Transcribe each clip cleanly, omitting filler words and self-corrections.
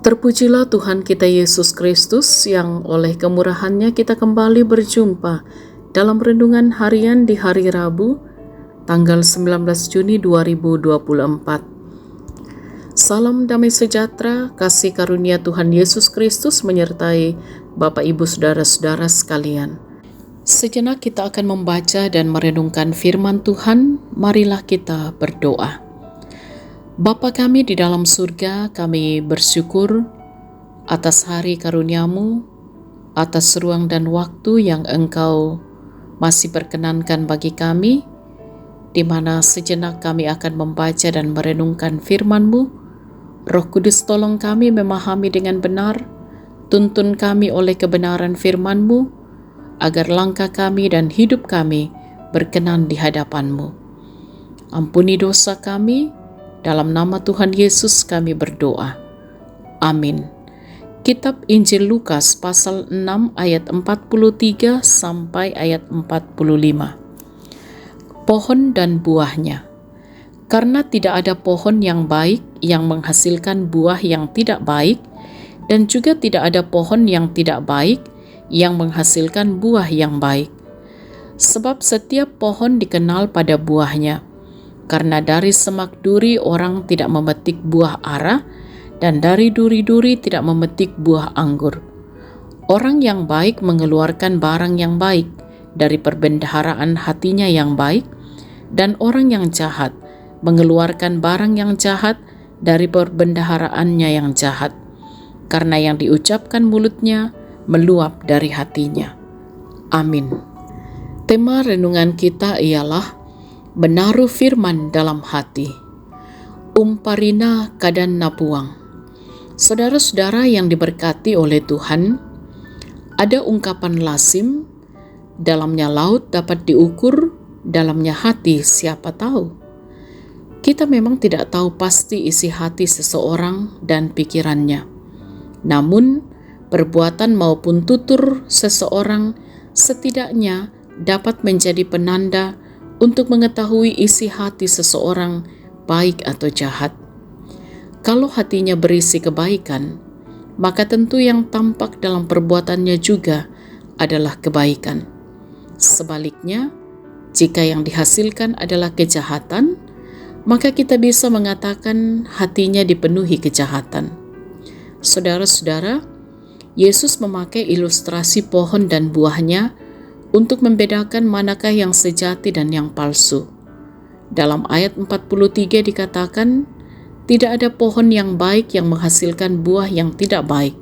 Terpujilah Tuhan kita Yesus Kristus yang oleh kemurahan-Nya kita kembali berjumpa dalam renungan harian di hari Rabu, tanggal 19 Juni 2024. Salam damai sejahtera, kasih karunia Tuhan Yesus Kristus menyertai Bapak Ibu Saudara-saudara sekalian. Sejenak kita akan membaca dan merenungkan firman Tuhan, marilah kita berdoa. Bapa kami di dalam surga, kami bersyukur atas hari karunia-Mu, atas ruang dan waktu yang Engkau masih perkenankan bagi kami, di mana sejenak kami akan membaca dan merenungkan firman-Mu. Roh Kudus, tolong kami memahami dengan benar, tuntun kami oleh kebenaran firman-Mu, agar langkah kami dan hidup kami berkenan di hadapan-Mu. Ampuni dosa kami, dalam nama Tuhan Yesus kami berdoa. Amin. Kitab Injil Lukas pasal 6 ayat 43 sampai ayat 45. Pohon dan buahnya. Karena tidak ada pohon yang baik yang menghasilkan buah yang tidak baik, dan juga tidak ada pohon yang tidak baik yang menghasilkan buah yang baik. Sebab setiap pohon dikenal pada buahnya. Karena dari semak duri orang tidak memetik buah ara, dan dari duri-duri tidak memetik buah anggur. Orang yang baik mengeluarkan barang yang baik dari perbendaharaan hatinya yang baik, dan orang yang jahat mengeluarkan barang yang jahat dari perbendaharaannya yang jahat. Karena yang diucapkan mulutnya meluap dari hatinya. Amin. Tema renungan kita ialah menaruh firman dalam hati. Umparina kadan napuang. Saudara-saudara yang diberkati oleh Tuhan, ada ungkapan lazim, dalamnya laut dapat diukur, dalamnya hati siapa tahu. Kita memang tidak tahu pasti isi hati seseorang dan pikirannya. Namun, perbuatan maupun tutur seseorang setidaknya dapat menjadi penanda untuk mengetahui isi hati seseorang baik atau jahat. Kalau hatinya berisi kebaikan, maka tentu yang tampak dalam perbuatannya juga adalah kebaikan. Sebaliknya, jika yang dihasilkan adalah kejahatan, maka kita bisa mengatakan hatinya dipenuhi kejahatan. Saudara-saudara, Yesus memakai ilustrasi pohon dan buahnya untuk membedakan manakah yang sejati dan yang palsu. Dalam ayat 43 dikatakan, tidak ada pohon yang baik yang menghasilkan buah yang tidak baik,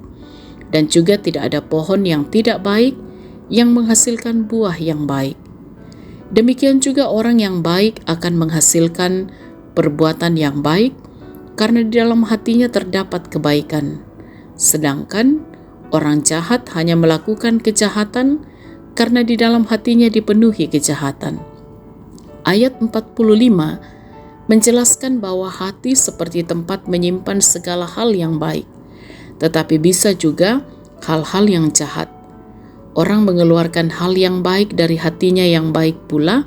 dan juga tidak ada pohon yang tidak baik yang menghasilkan buah yang baik. Demikian juga orang yang baik akan menghasilkan perbuatan yang baik, karena di dalam hatinya terdapat kebaikan. Sedangkan orang jahat hanya melakukan kejahatan karena di dalam hatinya dipenuhi kejahatan. Ayat 45 menjelaskan bahwa hati seperti tempat menyimpan segala hal yang baik, tetapi bisa juga hal-hal yang jahat. Orang mengeluarkan hal yang baik dari hatinya yang baik pula,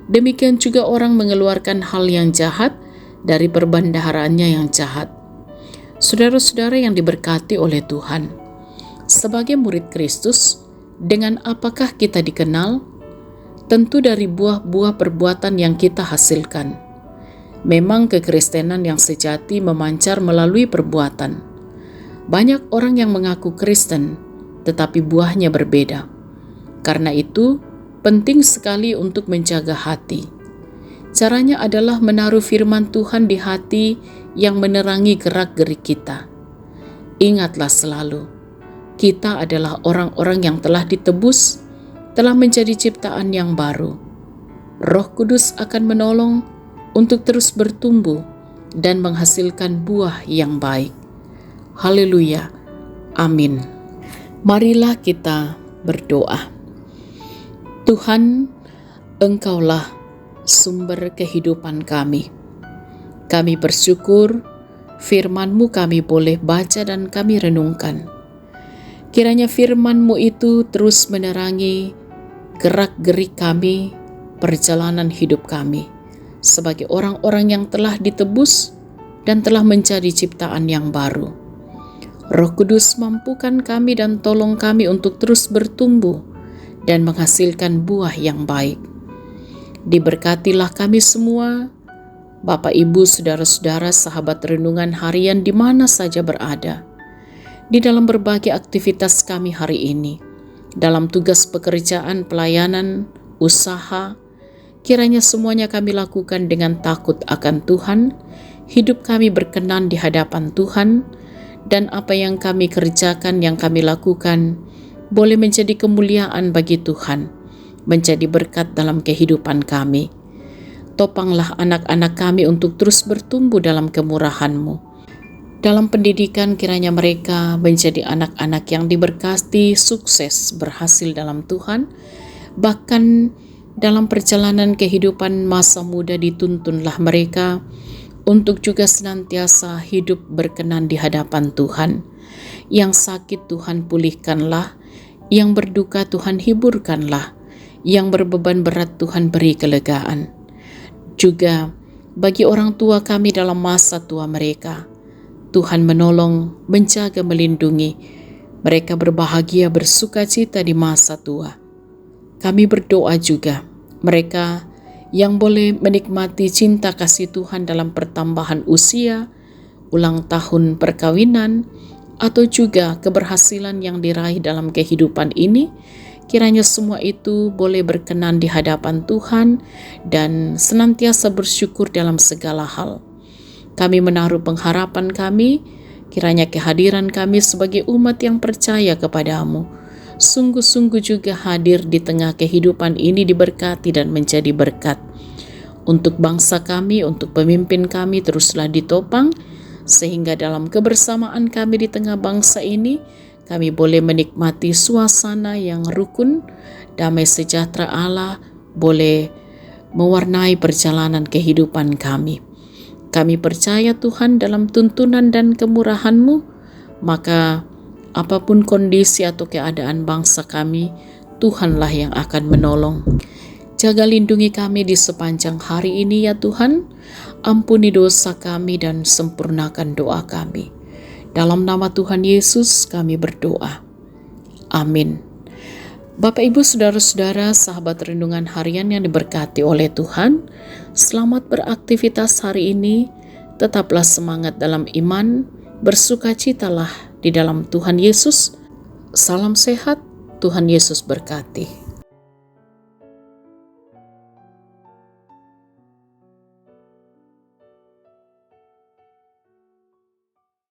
demikian juga orang mengeluarkan hal yang jahat dari perbendaharaannya yang jahat. Saudara-saudara yang diberkati oleh Tuhan, sebagai murid Kristus, dengan apakah kita dikenal? Tentu dari buah-buah perbuatan yang kita hasilkan. Memang kekristenan yang sejati memancar melalui perbuatan. Banyak orang yang mengaku Kristen, tetapi buahnya berbeda. Karena itu, penting sekali untuk menjaga hati. Caranya adalah menaruh firman Tuhan di hati yang menerangi gerak-gerik kita. Ingatlah selalu, kita adalah orang-orang yang telah ditebus, telah menjadi ciptaan yang baru. Roh Kudus akan menolong untuk terus bertumbuh dan menghasilkan buah yang baik. Haleluya. Amin. Marilah kita berdoa. Tuhan, Engkaulah sumber kehidupan kami. Kami bersyukur firman-Mu kami boleh baca dan kami renungkan. Kiranya firman-Mu itu terus menerangi gerak-gerik kami, perjalanan hidup kami, sebagai orang-orang yang telah ditebus dan telah menjadi ciptaan yang baru. Roh Kudus, mampukan kami dan tolong kami untuk terus bertumbuh dan menghasilkan buah yang baik. Diberkatilah kami semua, Bapak, Ibu, Saudara-saudara, sahabat renungan harian di mana saja berada, di dalam berbagai aktivitas kami hari ini, dalam tugas pekerjaan, pelayanan, usaha. Kiranya semuanya kami lakukan dengan takut akan Tuhan, hidup kami berkenan di hadapan Tuhan, dan apa yang kami kerjakan, yang kami lakukan, boleh menjadi kemuliaan bagi Tuhan, menjadi berkat dalam kehidupan kami. Topanglah anak-anak kami untuk terus bertumbuh dalam kemurahan-Mu. Dalam pendidikan, kiranya mereka menjadi anak-anak yang diberkati, sukses, berhasil dalam Tuhan. Bahkan dalam perjalanan kehidupan masa muda dituntunlah mereka untuk juga senantiasa hidup berkenan di hadapan Tuhan. Yang sakit Tuhan pulihkanlah, yang berduka Tuhan hiburkanlah, yang berbeban berat Tuhan beri kelegaan. Juga bagi orang tua kami dalam masa tua mereka, Tuhan menolong, menjaga, melindungi. Mereka berbahagia, bersukacita di masa tua. Kami berdoa juga, mereka yang boleh menikmati cinta kasih Tuhan dalam pertambahan usia, ulang tahun perkawinan, atau juga keberhasilan yang diraih dalam kehidupan ini, kiranya semua itu boleh berkenan di hadapan Tuhan dan senantiasa bersyukur dalam segala hal. Kami menaruh pengharapan kami, kiranya kehadiran kami sebagai umat yang percaya kepadamu sungguh-sungguh juga hadir di tengah kehidupan ini diberkati dan menjadi berkat. Untuk bangsa kami, untuk pemimpin kami teruslah ditopang, sehingga dalam kebersamaan kami di tengah bangsa ini, kami boleh menikmati suasana yang rukun, damai sejahtera Allah boleh mewarnai perjalanan kehidupan kami. Kami percaya Tuhan dalam tuntunan dan kemurahan-Mu, maka apapun kondisi atau keadaan bangsa kami, Tuhanlah yang akan menolong. Jaga lindungi kami di sepanjang hari ini ya Tuhan. Ampuni dosa kami dan sempurnakan doa kami. Dalam nama Tuhan Yesus kami berdoa. Amin. Bapak, Ibu, Saudara-saudara, sahabat renungan harian yang diberkati oleh Tuhan, selamat beraktivitas hari ini. Tetaplah semangat dalam iman, bersukacitalah di dalam Tuhan Yesus. Salam sehat, Tuhan Yesus berkati.